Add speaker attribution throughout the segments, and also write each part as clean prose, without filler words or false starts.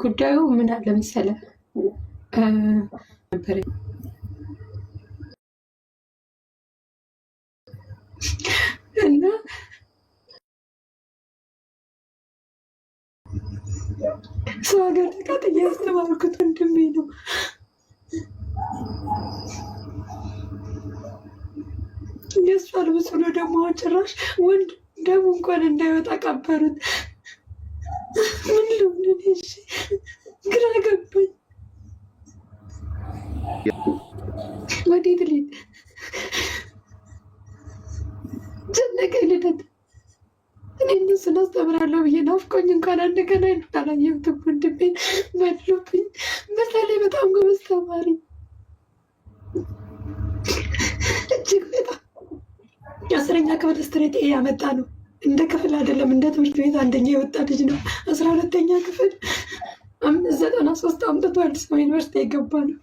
Speaker 1: ጉዳዩ ምን አለ መሰለህ ነበር እና ሰው ሀገር ተቃጥዬ ያስተማርኩት ወንድሜ ነው። የእሱ አልብስ ብሎ ደግሞ ጭራሽ ወንድ ደሙ እንኳን እንዳይወጣ ቀበሩት። ምን ልሁን እኔ? እሺ ግራ ገባኝ። ወዴት ልሂድ? ጨነቀኝ። ልደት እኔ እነሱን አስተምራለሁ ብዬ ናፍቆኝ እንኳን አንድ ቀን አላየሁትም። ወንድሜን በሉብኝ። በዛ ላይ በጣም ጎበዝ ተማሪ እጅግ በጣም 10ኛ ክፍል ስትሬት ኤ ያመጣ ነው። እንደ ክፍል አይደለም እንደ ትምህርት ቤት አንደኛ የወጣ ልጅ ነው። 12ኛ ክፍል 593 አምጥቶ አዲስ አበባ ዩኒቨርሲቲ የገባ ነው።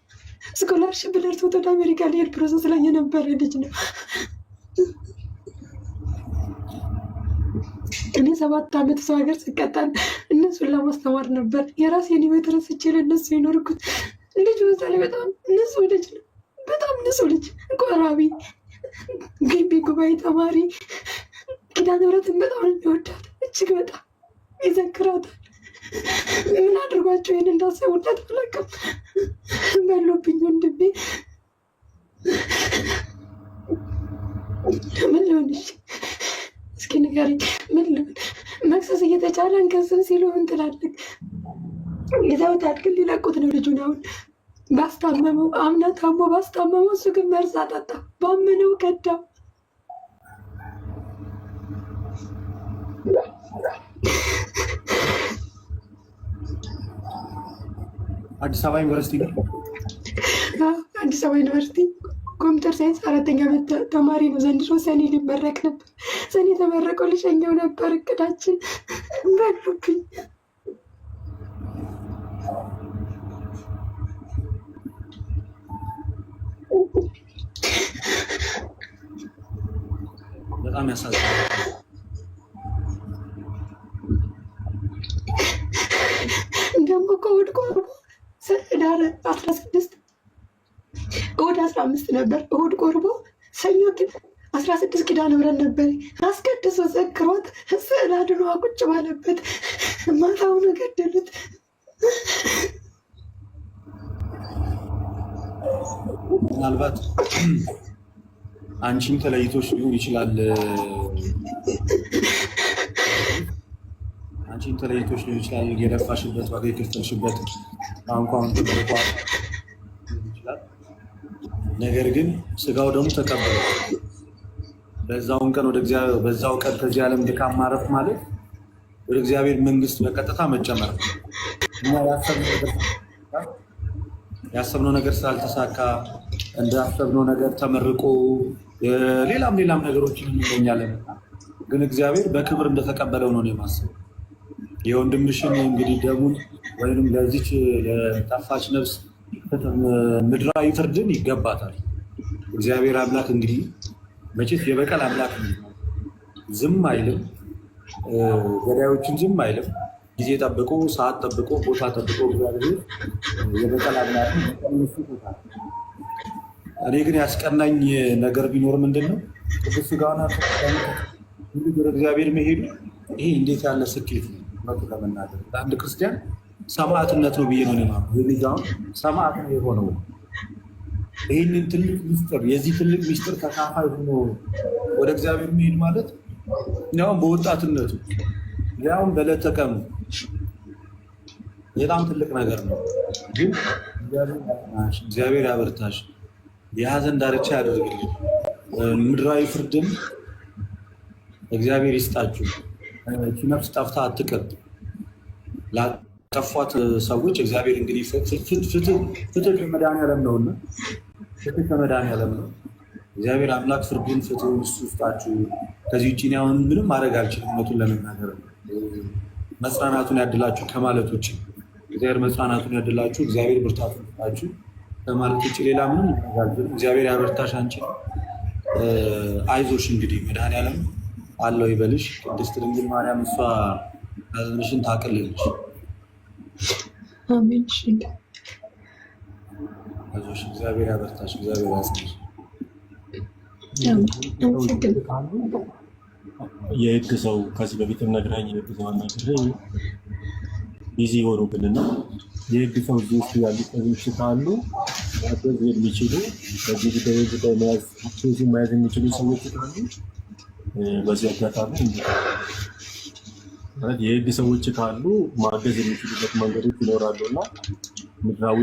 Speaker 1: ስኮላርሽፕ ደርሶት ወደ አሜሪካ ሊሄድ ፕሮሰስ ላይ የነበረ ልጅ ነው። እኔ 7 ዓመት ሰው ሀገር ስቀጣል እነሱን ለማስተማር ነበር የራሴን ህይወት ረስቼ ለእነሱ የኖርኩት። ልጅ በዛ ላይ በጣም ንጹህ ልጅ ነው። በጣም ንጹህ ልጅ፣ ቆራቢ፣ ግቢ ጉባኤ ተማሪ፣ ኪዳነ ምሕረትን በጣም የሚወዳት እጅግ በጣም ይዘክራታል። ምን አድርጓቸው ይህን እንዳሰቡለት አላውቅም። በሉብኝ ወንድሜ። ምን ልሆን? እስኪ ንገረኝ፣ ምን ልሆን? መክሰስ እየተቻለ እንከስም ሲሉ ምን ትላለህ? ይዘውታል፣ ግን ሊለቁት ነው ልጁን። አሁን ባስታመመው አምና ታሞ ባስታመመው፣ እሱ ግን መርዝ አጠጣ። ባመነው ከዳው።
Speaker 2: አዲስ አበባ ዩኒቨርሲቲ
Speaker 1: አዲስ አበባ ዩኒቨርሲቲ ኮምፒውተር ሳይንስ 4ኛ ዓመት ተማሪ ነው። ዘንድሮ ሰኔ ሊመረቅ ነበር። ሰኔ ተመረቀው ልሸኘው ነበር እቅዳችን። በሉብኝ።
Speaker 2: በጣም ያሳዝናል።
Speaker 1: ደግሞ ከእሑድ ቆርቦ ህዳር 16 እሑድ 15 ነበር። እሑድ ቆርቦ ሰኞ ግን 16 ኪዳነ ምሕረት ነበር። አስቀድሶ ዘክሮት ስዕል አድኖ ቁጭ ባለበት ማታውን ገደሉት።
Speaker 2: ምናልባት አንቺም ተለይቶች ሊሆን ይችላል። አንቺም ተለይቶች ሊሆን ይችላል። የለፋሽበት ዋጋ የከፈልሽበት እንኳን ይችላል። ነገር ግን ስጋው ደግሞ ተቀበለ። በዛው ቀን ከዚህ ዓለም ድካም ማረፍ ማለት ወደ እግዚአብሔር መንግስት በቀጥታ መጨመር ነው። እና ያሰብነው ነገር ስላልተሳካ እንዳሰብነው ነገር ተመርቆ ሌላም ነገሮችን እንመኛለን። ግን እግዚአብሔር በክብር እንደተቀበለው ነው የማስበው። የወንድምሽን እንግዲህ ደሙን ወይንም ለዚች ለጠፋች ነፍስ ምድራዊ ፍርድን ይገባታል። እግዚአብሔር አምላክ እንግዲህ መቼስ የበቀል አምላክ ነው። ዝም አይልም፣ ገዳዮችን ዝም አይልም። ጊዜ ጠብቆ፣ ሰዓት ጠብቆ፣ ቦታ ጠብቆ እግዚአብሔር የበቀል አምላክ ነው። እኔ ግን ያስቀናኝ ነገር ቢኖር ምንድን ነው ቅዱስ ሥጋውና ወደ እግዚአብሔር መሄዱ። ይሄ እንዴት ያለ ስኬት ነው! መጡ ለመናገር ለአንድ ክርስቲያን ሰማዕትነት ነው ብዬ ነው የሚዛውን ሰማዕት ነው የሆነው። ይህንን ትልቅ ሚስጥር የዚህ ትልቅ ሚስጥር ተካፋይ ሆኖ ወደ እግዚአብሔር መሄድ ማለት ያውም በወጣትነቱ ያውም በዕለተ ቀኑ በጣም ትልቅ ነገር ነው። ግን እግዚአብሔር ያበርታሽ፣ የሀዘን ዳርቻ ያደርግልኝ፣ ምድራዊ ፍርድን እግዚአብሔር ይስጣችሁ። ነፍስ ጠፍታ አትቀር። ላጠፏት ሰዎች እግዚአብሔር እንግዲህ ፍትህ ከመድኃኒዓለም ነውና፣ ፍትህ ከመድኃኒዓለም ነው። እግዚአብሔር አምላክ ፍርዱን ፍትሁን እሱ ይስጣችሁ። ከዚህ ውጭ እኔ አሁን ምንም ማድረግ አልችልም። እውነቱን ለመናገር መጽናናቱን ያድላችሁ ከማለት ውጭ እግዚአብሔር መጽናናቱን ያድላችሁ፣ እግዚአብሔር ብርታቱን ይስጣችሁ ከማለት ውጭ ሌላ ምንም አልችልም። እግዚአብሔር ያበርታሽ አንቺ። አይዞሽ እንግዲህ መድኃኒዓለም አለው ይበልሽ። ቅድስት ድንግል ማርያም እሷ ሐዘንሽን ታቅልልሽ።
Speaker 1: አሜን። እሺ
Speaker 2: አይዞሽ፣ እግዚአብሔር ያበርታሽ፣ እግዚአብሔር ያጽናሽ።
Speaker 3: የህግ ሰው ከዚህ በፊትም ነግራኝ የህግ ሰው አናግሬ ቢዚ ሆኖብንና የህግ ሰው እዚህ ውስጥ ያሉ ሰዎች ካሉ ማገዝ የሚችሉ በዚህ ጉዳይ መያዝ የሚችሉ ሰዎች ካሉ በዚህ አጋጣሚ ማለት የህግ ሰዎች ካሉ ማገዝ የሚችሉበት መንገዶች ይኖራሉ እና ምድራዊ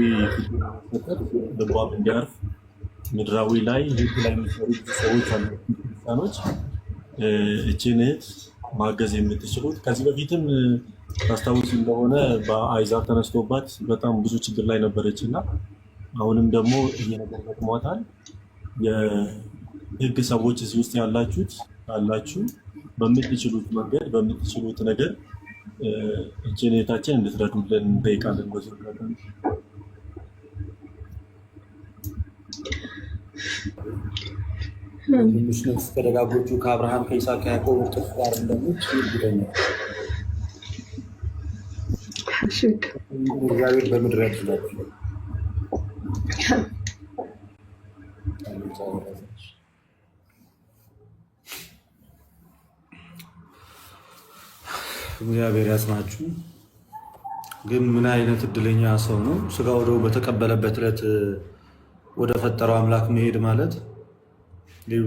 Speaker 3: ፍቅር ልቧም እንዲያርፍ ምድራዊ ላይ ህግ ላይ የሚሰሩ ብዙ ሰዎች አሉ ክርስቲያኖች እችን እህት ማገዝ የምትችሉት ከዚህ በፊትም ታስታውስ እንደሆነ በአይዛብ ተነስቶባት በጣም ብዙ ችግር ላይ ነበረች እና አሁንም ደግሞ እየነገር ገጥሟታል። የህግ ሰዎች እዚህ ውስጥ ያላችሁ በምትችሉት መንገድ በምትችሉት ነገር እችን እህታችን እንድትረዱልን እንጠይቃለን። በዚህ አጋጣሚ
Speaker 2: ትንሽ ነፍስ ከደጋጎቹ ከአብርሃም ከይስሐቅ ከያዕቆብ እጥፍ ጋር እንደሞት ይርግጠኛ እግዚአብሔር በምድር ያድላችሁ። እግዚአብሔር ያጽናችሁ። ግን ምን አይነት እድለኛ ሰው ነው! ስጋ ወደው በተቀበለበት ዕለት ወደ ፈጠረው አምላክ መሄድ ማለት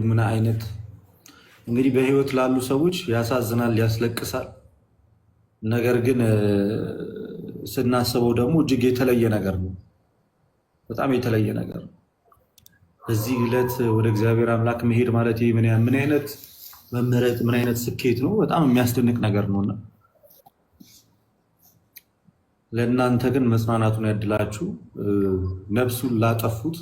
Speaker 2: ምን አይነት እንግዲህ በህይወት ላሉ ሰዎች ያሳዝናል፣ ያስለቅሳል። ነገር ግን ስናስበው ደግሞ እጅግ የተለየ ነገር ነው። በጣም የተለየ ነገር ነው። በዚህ ዕለት ወደ እግዚአብሔር አምላክ መሄድ ማለት ምን አይነት መመረጥ፣ ምን አይነት ስኬት ነው! በጣም የሚያስደንቅ ነገር ነውና ለእናንተ ግን መጽናናቱን ያድላችሁ። ነፍሱን ላጠፉት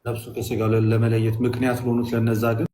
Speaker 2: ነፍሱ ከስጋው ለመለየት ምክንያት ለሆኑት ለነዛ ግን